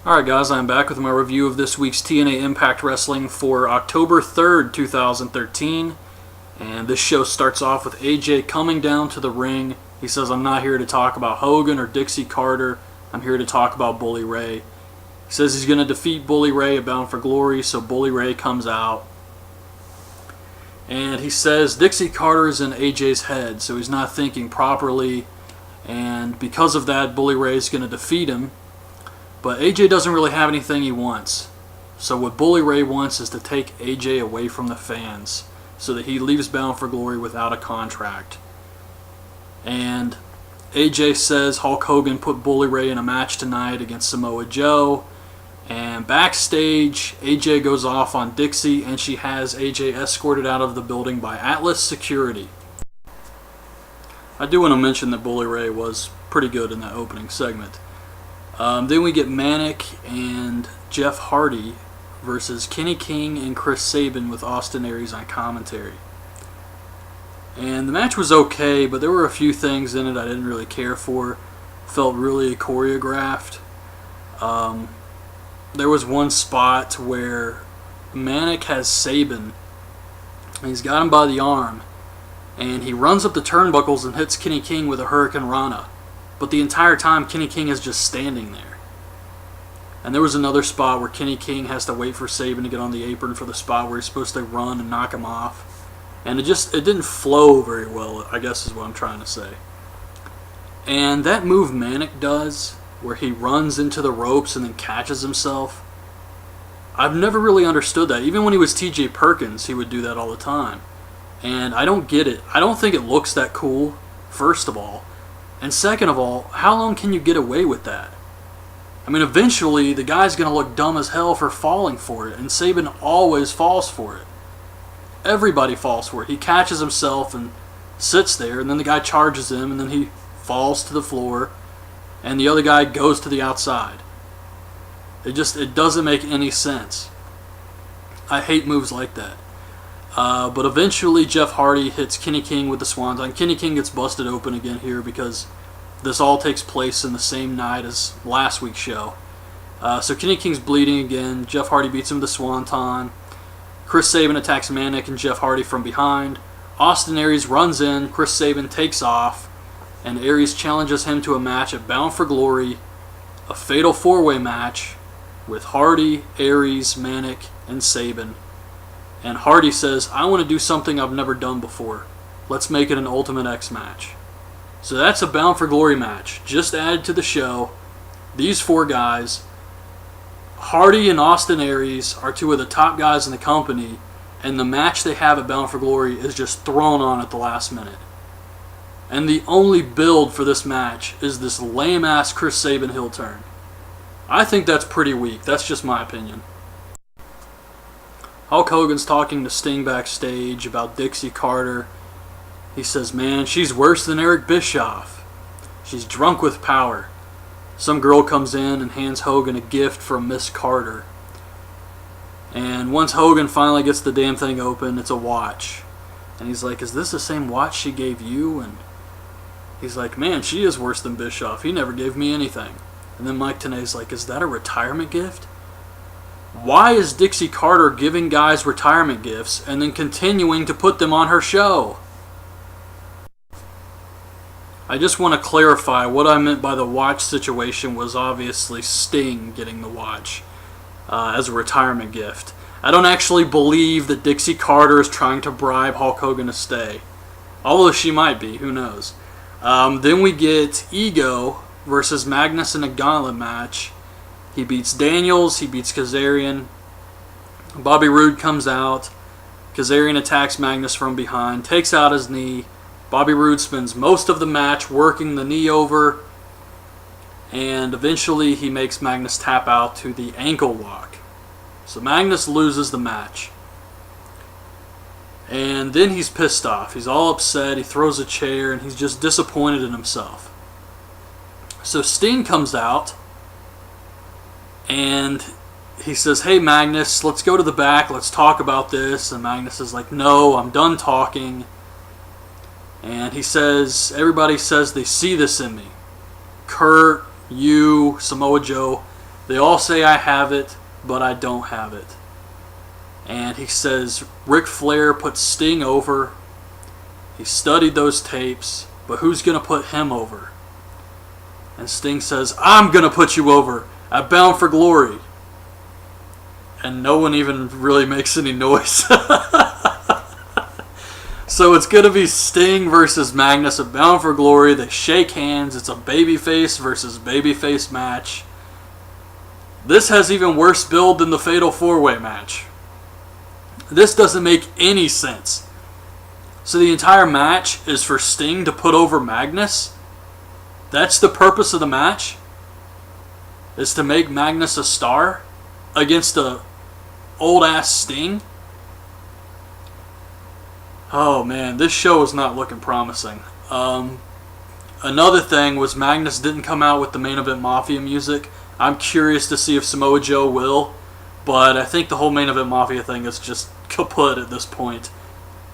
Alright guys, I'm back with my review of this week's TNA Impact Wrestling for October 3rd, 2013. And this show starts off with AJ coming down to the ring. He says, I'm not here to talk about Hogan or Dixie Carter. I'm here to talk about Bully Ray. He says he's going to defeat Bully Ray at Bound for Glory, so Bully Ray comes out. And he says Dixie Carter is in AJ's head, so he's not thinking properly. And because of that, Bully Ray is going to defeat him. But AJ doesn't really have anything he wants. So what Bully Ray wants is to take AJ away from the fans so that he leaves Bound for Glory without a contract. And AJ says Hulk Hogan put Bully Ray in a match tonight against Samoa Joe. And backstage, AJ goes off on Dixie and she has AJ escorted out of the building by Atlas Security. I do want to mention that Bully Ray was pretty good in that opening segment. Then we get Manic and Jeff Hardy versus Kenny King and Chris Sabin with Austin Aries on commentary. And the match was okay, but there were a few things in it I didn't really care for. Felt really choreographed. There was one spot where Manic has Sabin, and he's got him by the arm, and he runs up the turnbuckles and hits Kenny King with a Hurricane Rana. But the entire time, Kenny King is just standing there. And there was another spot where Kenny King has to wait for Sabin to get on the apron for the spot where he's supposed to run and knock him off. And it didn't flow very well, I guess is what I'm trying to say. And that move Manic does, where he runs into the ropes and then catches himself, I've never really understood that. Even when he was TJ Perkins, he would do that all the time. And I don't get it. I don't think it looks that cool, first of all. And second of all, how long can you get away with that? I mean, eventually, the guy's going to look dumb as hell for falling for it, and Sabin always falls for it. Everybody falls for it. He catches himself and sits there, and then the guy charges him, and then he falls to the floor, and the other guy goes to the outside. It doesn't make any sense. I hate moves like that. But eventually Jeff Hardy hits Kenny King with the Swanton. Kenny King gets busted open again here because this all takes place in the same night as last week's show. So Kenny King's bleeding again. Jeff Hardy beats him with the Swanton. Chris Sabin attacks Manic and Jeff Hardy from behind. Austin Aries runs in. Chris Sabin takes off. And Aries challenges him to a match at Bound for Glory. A fatal four-way match with Hardy, Aries, Manic, and Sabin. And Hardy says, I want to do something I've never done before. Let's make it an Ultimate X match. So that's a Bound for Glory match. Just added to the show. These four guys, Hardy and Austin Aries, are two of the top guys in the company. And the match they have at Bound for Glory is just thrown on at the last minute. And the only build for this match is this lame-ass Chris Sabin heel turn. I think that's pretty weak. That's just my opinion. Hulk Hogan's talking to Sting backstage about Dixie Carter. He says, man, she's worse than Eric Bischoff. She's drunk with power. Some girl comes in and hands Hogan a gift from Miss Carter. And once Hogan finally gets the damn thing open, it's a watch. And he's like, is this the same watch she gave you? And he's like, man, she is worse than Bischoff. He never gave me anything. And then Mike Tenay's like, is that a retirement gift? Why is Dixie Carter giving guys retirement gifts and then continuing to put them on her show? I just want to clarify what I meant by the watch situation was obviously Sting getting the watch as a retirement gift. I don't actually believe that Dixie Carter is trying to bribe Hulk Hogan to stay. Although she might be, who knows. Then we get Ego versus Magnus in a gauntlet match. He beats Daniels, he beats Kazarian. Bobby Roode comes out. Kazarian attacks Magnus from behind, takes out his knee. Bobby Roode spends most of the match working the knee over. And eventually he makes Magnus tap out to the ankle lock. So Magnus loses the match. And then he's pissed off. He's all upset. He throws a chair and he's just disappointed in himself. So Sting comes out. And he says, hey Magnus, let's go to the back, let's talk about this. And Magnus is like, no, I'm done talking. And he says, everybody says they see this in me. Kurt, you, Samoa Joe, They all say I have it, but I don't have it. And he says Ric Flair put Sting over. He studied those tapes, but who's going to put him over? And Sting says, I'm going to put you over at Bound for Glory. And no one even really makes any noise. So it's going to be Sting versus Magnus at Bound for Glory. They shake hands. It's a babyface versus babyface match. This has even worse build than the Fatal 4-Way match. This doesn't make any sense. So the entire match is for Sting to put over Magnus? That's the purpose of the match? Is to make Magnus a star against a old-ass Sting? Oh man, this show is not looking promising. Another thing was Magnus didn't come out with the Main Event Mafia music. I'm curious to see if Samoa Joe will, but I think the whole Main Event Mafia thing is just kaput at this point.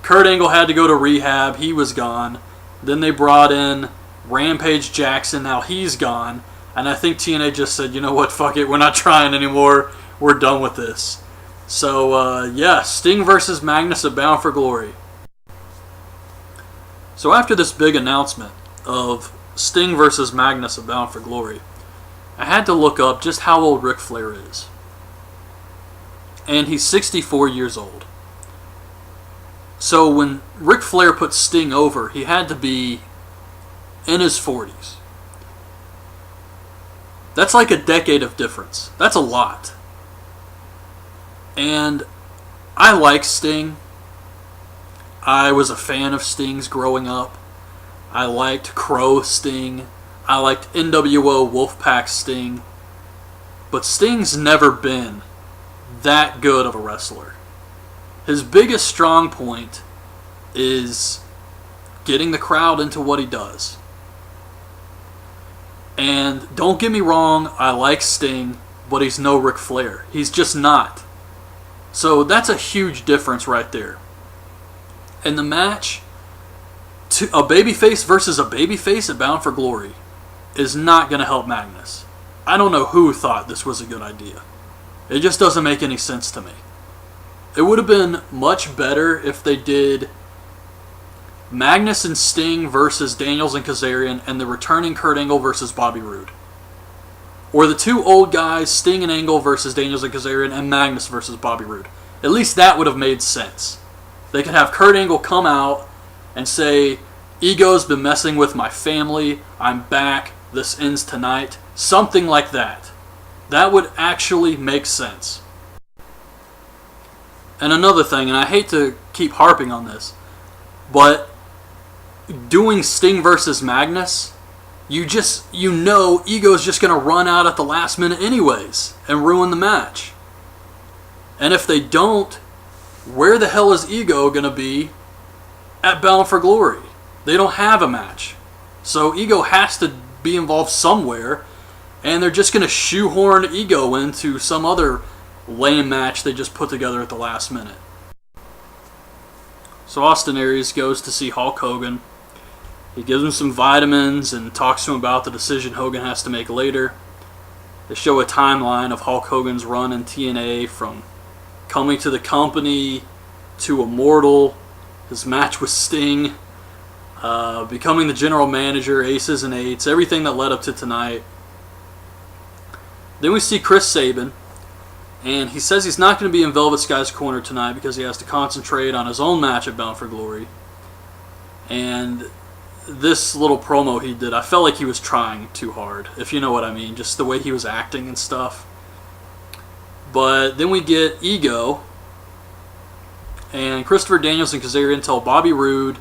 Kurt Angle had to go to rehab. He was gone. Then they brought in Rampage Jackson. Now he's gone. And I think TNA just said, you know what, fuck it. We're not trying anymore. We're done with this. So, yeah, Sting versus Magnus at Bound for Glory. So after this big announcement of Sting versus Magnus at Bound for Glory, I had to look up just how old Ric Flair is. And he's 64 years old. So when Ric Flair put Sting over, he had to be in his 40s. That's like a decade of difference. That's a lot. And I like Sting. I was a fan of Sting's growing up. I liked Crow Sting. I liked NWO Wolfpack Sting. But Sting's never been that good of a wrestler. His biggest strong point is getting the crowd into what he does. And don't get me wrong, I like Sting, but he's no Ric Flair. He's just not. So that's a huge difference right there. And the match, a babyface versus a babyface at Bound for Glory, is not going to help Magnus. I don't know who thought this was a good idea. It just doesn't make any sense to me. It would have been much better if they did Magnus and Sting versus Daniels and Kazarian, and the returning Kurt Angle versus Bobby Roode. Or the two old guys, Sting and Angle versus Daniels and Kazarian, and Magnus versus Bobby Roode. At least that would have made sense. They could have Kurt Angle come out and say, Ego's been messing with my family, I'm back, this ends tonight. Something like that. That would actually make sense. And another thing, and I hate to keep harping on this, but doing Sting versus Magnus, you know Ego's just going to run out at the last minute anyways and ruin the match. And if they don't, where the hell is Ego going to be at Bound for Glory? They don't have a match. So Ego has to be involved somewhere, and they're just going to shoehorn Ego into some other lame match they just put together at the last minute. So Austin Aries goes to see Hulk Hogan. He gives him some vitamins and talks to him about the decision Hogan has to make later. They show a timeline of Hulk Hogan's run in TNA from coming to the company to Immortal, his match with Sting, becoming the general manager, aces and eights, everything that led up to tonight. Then we see Chris Sabin, and he says he's not going to be in Velvet Sky's corner tonight because he has to concentrate on his own match at Bound for Glory. And this little promo he did, I felt like he was trying too hard, if you know what I mean, just the way he was acting and stuff. But then we get Ego, and Christopher Daniels and Kazarian tell Bobby Roode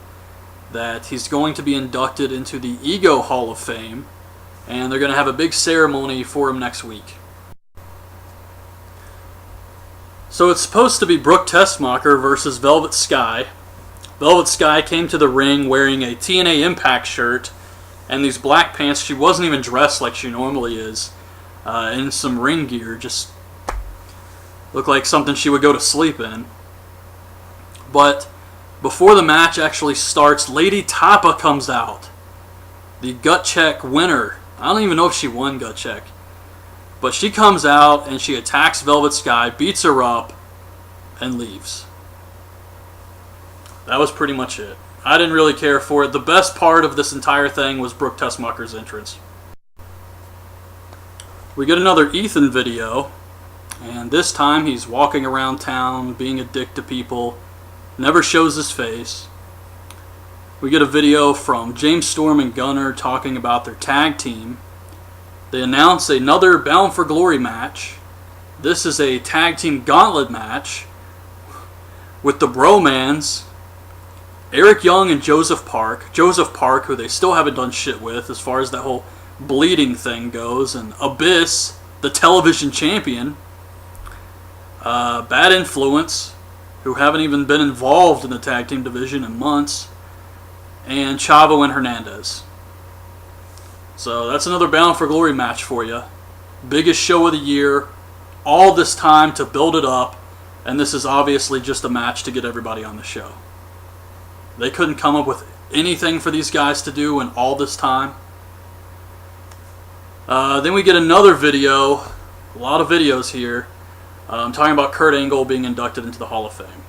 that he's going to be inducted into the Ego Hall of Fame, and they're going to have a big ceremony for him next week. So it's supposed to be Brooke Tessmacher versus Velvet Sky. Velvet Sky came to the ring wearing a TNA Impact shirt and these black pants. She wasn't even dressed like she normally is, in some ring gear. Just looked like something she would go to sleep in. But before the match actually starts, Lady Tapa comes out. The gut check winner. I don't even know if she won gut check. But she comes out and she attacks Velvet Sky, beats her up, and leaves. That was pretty much it. I didn't really care for it. The best part of this entire thing was Brooke Tessmacher's entrance. We get another Ethan video, and this time he's walking around town being a dick to people, never shows his face. We get a video from James Storm and Gunner talking about their tag team. They announce another Bound for Glory match. This is a tag team gauntlet match with the Bromans, Eric Young and Joseph Park. Joseph Park, who they still haven't done shit with as far as that whole bleeding thing goes, and Abyss, the television champion. Bad Influence, who haven't even been involved in the tag team division in months, and Chavo and Hernandez. So that's another Bound for Glory match for you. Biggest show of the year. All this time to build it up, and this is obviously just a match to get everybody on the show. They couldn't come up with anything for these guys to do in all this time. Then we get another video, a lot of videos here, talking about Kurt Angle being inducted into the Hall of Fame.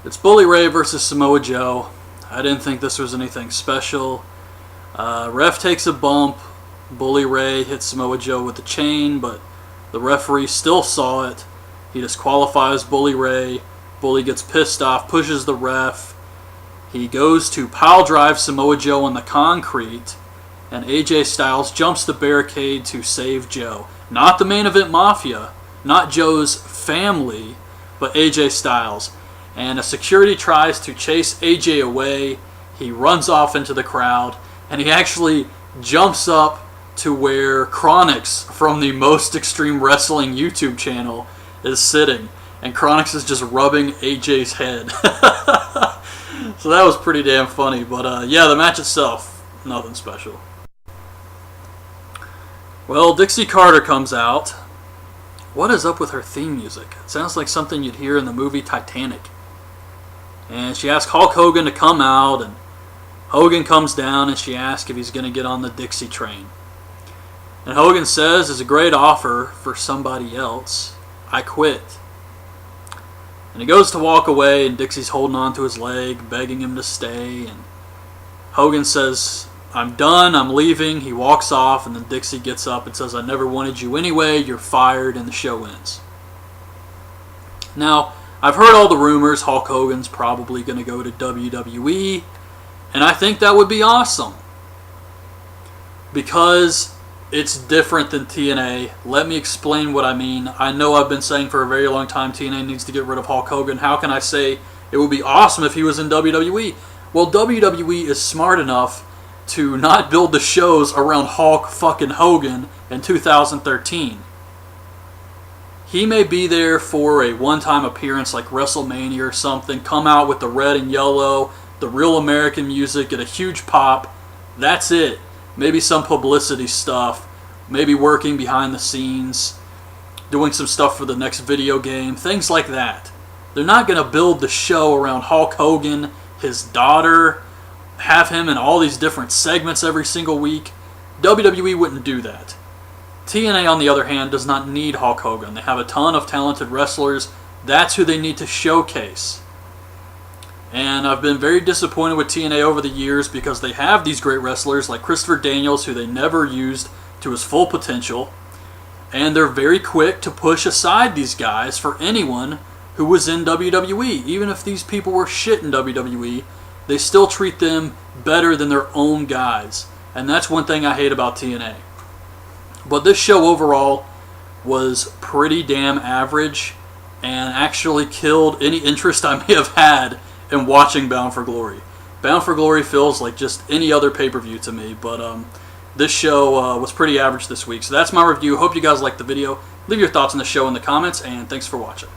It's Bully Ray versus Samoa Joe. I didn't think this was anything special. Ref takes a bump. Bully Ray hits Samoa Joe with the chain, but the referee still saw it. He disqualifies Bully Ray. Bully gets pissed off, pushes the ref. He goes to pile drive Samoa Joe on the concrete, and AJ Styles jumps the barricade to save Joe. Not the Main Event Mafia, not Joe's family, but AJ Styles. And a security tries to chase AJ away. He runs off into the crowd, and he actually jumps up to where Chronix from the Most Extreme Wrestling YouTube channel is sitting. And Chronix is just rubbing AJ's head. So that was pretty damn funny. But yeah, the match itself, nothing special. Well, Dixie Carter comes out. What is up with her theme music? It sounds like something you'd hear in the movie Titanic. And she asks Hulk Hogan to come out, and Hogan comes down, and she asks if he's going to get on the Dixie train. And Hogan says, it's a great offer for somebody else. I quit. And he goes to walk away, and Dixie's holding on to his leg, begging him to stay. And Hogan says, I'm done, I'm leaving. He walks off, and then Dixie gets up and says, I never wanted you anyway, you're fired, and the show ends. Now, I've heard all the rumors Hulk Hogan's probably going to go to WWE, and I think that would be awesome. Because it's different than TNA. Let me explain what I mean. I know I've been saying for a very long time TNA needs to get rid of Hulk Hogan. How can I say it would be awesome if he was in WWE? Well, WWE is smart enough to not build the shows around Hulk fucking Hogan in 2013. He may be there for a one-time appearance like WrestleMania or something, come out with the red and yellow, the real American music, get a huge pop. That's it. Maybe some publicity stuff, maybe working behind the scenes, doing some stuff for the next video game, things like that. They're not going to build the show around Hulk Hogan, his daughter, have him in all these different segments every single week. WWE wouldn't do that. TNA, on the other hand, does not need Hulk Hogan. They have a ton of talented wrestlers. That's who they need to showcase. And I've been very disappointed with TNA over the years because they have these great wrestlers like Christopher Daniels, who they never used to his full potential. And they're very quick to push aside these guys for anyone who was in WWE. Even if these people were shit in WWE, they still treat them better than their own guys. And that's one thing I hate about TNA. But this show overall was pretty damn average and actually killed any interest I may have had in watching Bound for Glory. Bound for Glory feels like just any other pay-per-view to me, but this show was pretty average this week. So that's my review. Hope you guys liked the video. Leave your thoughts on the show in the comments, and thanks for watching.